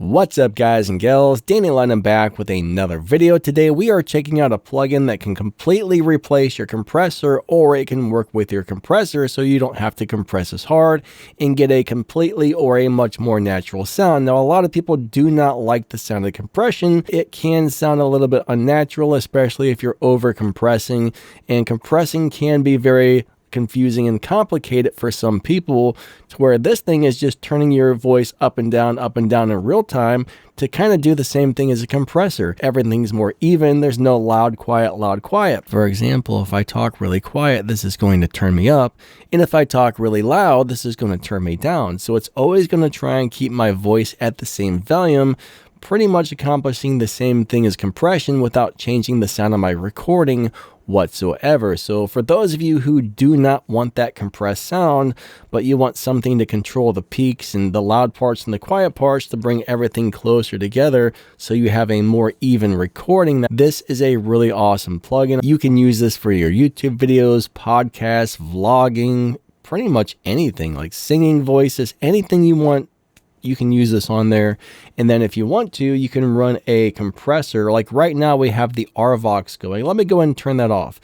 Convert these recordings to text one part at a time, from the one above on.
What's up guys and gals, Danny Lennon back with another video. Today we are checking out a plugin that can completely replace your compressor, or it can work with your compressor so you don't have to compress as hard and get a completely or a much more natural sound. Now a lot of people do not like the sound of compression. It can sound a little bit unnatural, especially if you're over compressing, and compressing can be very confusing and complicated for some people, to where this thing is just turning your voice up and down in real time to kind of do the same thing as a compressor. Everything's more even. There's no loud, quiet, loud, quiet. For example, if I talk really quiet, this is going to turn me up. And if I talk really loud, this is going to turn me down. So it's always going to try and keep my voice at the same volume, pretty much accomplishing the same thing as compression without changing the sound of my recording whatsoever. So for those of you who do not want that compressed sound, but you want something to control the peaks and the loud parts and the quiet parts to bring everything closer together so you have a more even recording, this is a really awesome plugin. You can use this for your YouTube videos, podcasts, vlogging, pretty much anything, like singing voices, anything you want. You can use this on there. And then if you want to, you can run a compressor. Like right now we have the RVox going. Let me go ahead and turn that off.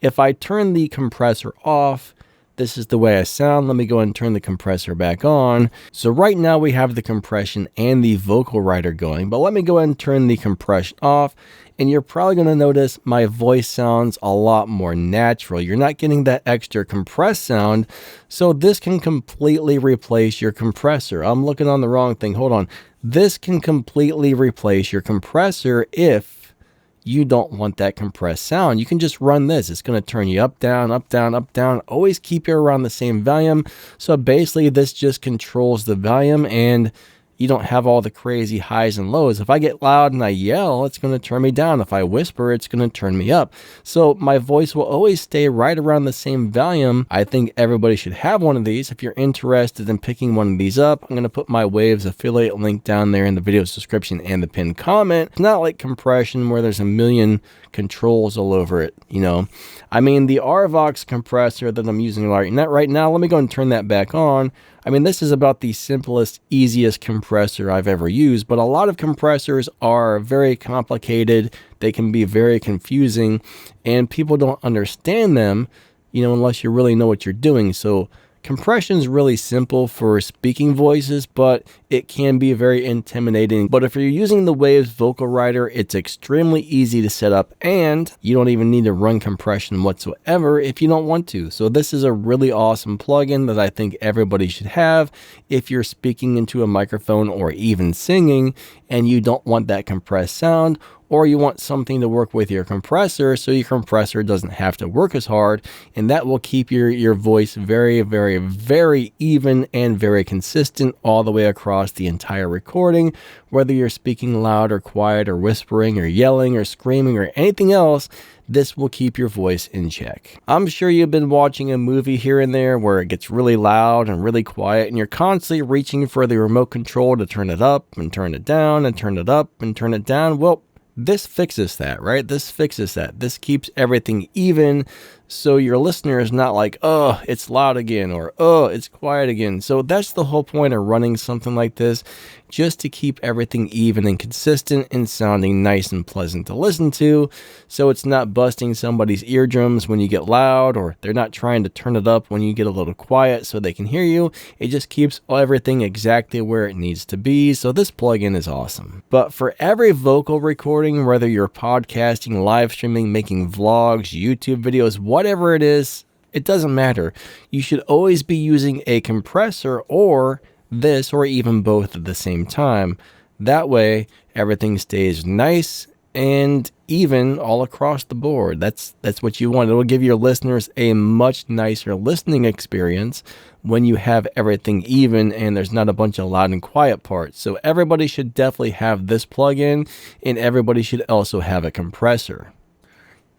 If I turn the compressor off, this is the way I sound. Let me go ahead and turn the compressor back on. So right now we have the compression and the vocal writer going, but let me go ahead and turn the compression off. And you're probably going to notice my voice sounds a lot more natural. You're not getting that extra compressed sound. So this can completely replace your compressor. I'm looking on the wrong thing. Hold on. This can completely replace your compressor if you don't want that compressed sound. You can just run this. It's going to turn you up, down, up, down, up, down. Always keep you around the same volume. So basically this just controls the volume, and you don't have all the crazy highs and lows. If I get loud and I yell, it's going to turn me down. If I whisper, it's going to turn me up. So my voice will always stay right around the same volume. I think everybody should have one of these. If you're interested in picking one of these up, I'm going to put my Waves affiliate link down there in the video's description and the pinned comment. It's not like compression where there's a million controls all over it, you know. I mean, the RVox compressor that I'm using right now, let me go and turn that back on. I mean, this is about the simplest, easiest compressor I've ever used, but a lot of compressors are very complicated. They can be very confusing, and people don't understand them, you know, unless you really know what you're doing. So compression is really simple for speaking voices, but it can be very intimidating. But if you're using the Waves vocal writer, it's extremely easy to set up, and you don't even need to run compression whatsoever if you don't want to. So this is a really awesome plugin that I think everybody should have if you're speaking into a microphone or even singing and you don't want that compressed sound, or you want something to work with your compressor so your compressor doesn't have to work as hard, and that will keep your voice very, very, very even and very consistent all the way across the entire recording. Whether you're speaking loud or quiet or whispering or yelling or screaming or anything else, this will keep your voice in check. I'm sure you've been watching a movie here and there where it gets really loud and really quiet, and you're constantly reaching for the remote control to turn it up and turn it down and turn it up and turn it down. Well, this fixes that, right? This fixes that. This keeps everything even, so your listener is not like, oh, it's loud again, or oh, it's quiet again. So that's the whole point of running something like this, just to keep everything even and consistent and sounding nice and pleasant to listen to. So it's not busting somebody's eardrums when you get loud, or they're not trying to turn it up when you get a little quiet so they can hear you. It just keeps everything exactly where it needs to be. So this plugin is awesome. But for every vocal recording, whether you're podcasting, live streaming, making vlogs, YouTube videos, whatever it is, it doesn't matter. You should always be using a compressor or this, or even both at the same time. That way everything stays nice and even all across the board. That's what you want. It will give your listeners a much nicer listening experience when you have everything even and there's not a bunch of loud and quiet parts. So everybody should definitely have this plugin, and everybody should also have a compressor.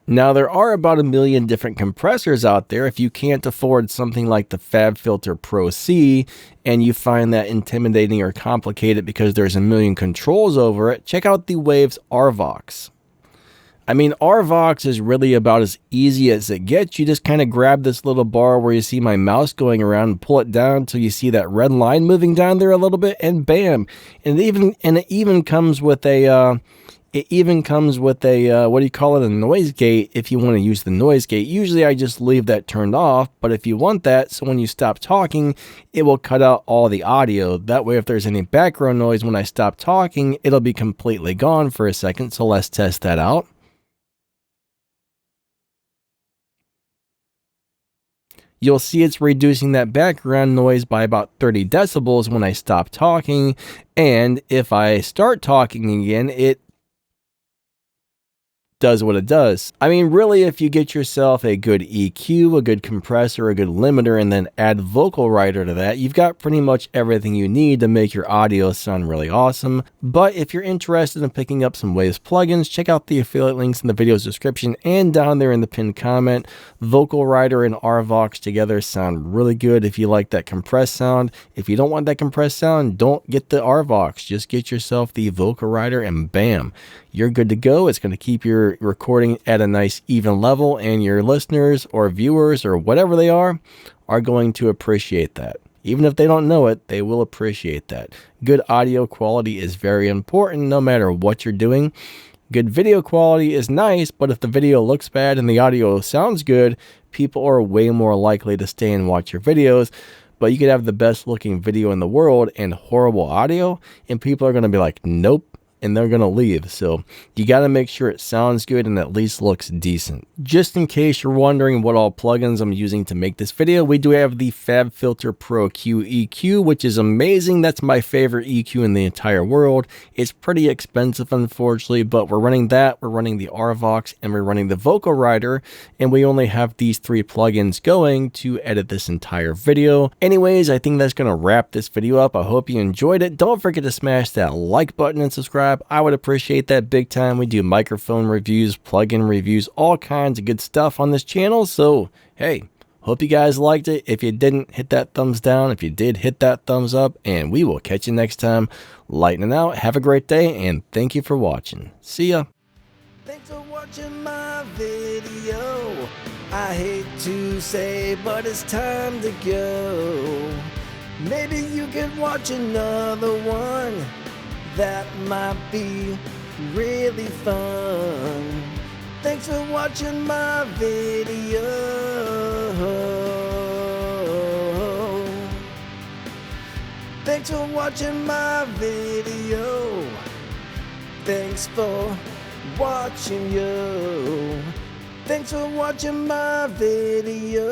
Now, there are about 1 million different compressors out there. If you can't afford something like the FabFilter Pro C and you find that intimidating or complicated because there's 1 million controls over it, check out the Waves RVox. I mean, RVox is really about as easy as it gets. You just kind of grab this little bar where you see my mouse going around and pull it down until you see that red line moving down there a little bit, and bam. And it even comes with a what do you call it, a noise gate if you want to use the noise gate. Usually I just leave that turned off, but if you want that, so when you stop talking, it will cut out all the audio. That way if there's any background noise when I stop talking, it'll be completely gone for a second. So let's test that out. You'll see it's reducing that background noise by about 30 decibels when I stop talking. And if I start talking again, it does what it does. I mean, really, if you get yourself a good EQ, a good compressor, a good limiter, and then add vocal writer to that, you've got pretty much everything you need to make your audio sound really awesome. But if you're interested in picking up some Waves plugins, check out the affiliate links in the video's description and down there in the pinned comment. Vocal writer and RVox together sound really good if you like that compressed sound. If you don't want that compressed sound, don't get the RVox. Just get yourself the vocal writer and bam, you're good to go. It's going to keep your recording at a nice even level, and your listeners or viewers or whatever they are going to appreciate that. Even if they don't know it, they will appreciate that. Good audio quality is very important no matter what you're doing. Good video quality is nice, but if the video looks bad and the audio sounds good, people are way more likely to stay and watch your videos. But you could have the best looking video in the world and horrible audio, and people are going to be like, nope, and they're going to leave. So you got to make sure it sounds good and at least looks decent. Just in case you're wondering what all plugins I'm using to make this video, we do have the FabFilter Pro Q EQ, which is amazing. That's my favorite EQ in the entire world. It's pretty expensive, unfortunately, but we're running that, we're running the RVox, and we're running the vocal writer, and we only have these 3 plugins going to edit this entire video. Anyways, I think that's going to wrap this video up. I hope you enjoyed it. Don't forget to smash that like button and subscribe. I would appreciate that big time. We do microphone reviews, plugin reviews, all kinds of good stuff on this channel. So, hey, hope you guys liked it. If you didn't, hit that thumbs down. If you did, hit that thumbs up. And we will catch you next time. Lightning out. Have a great day. And thank you for watching. See ya. Thanks for watching my video. I hate to say, but it's time to go. Maybe you could watch another one. That might be really fun. Thanks for watching my video. Thanks for watching my video. Thanks for watching you. Thanks for watching my video.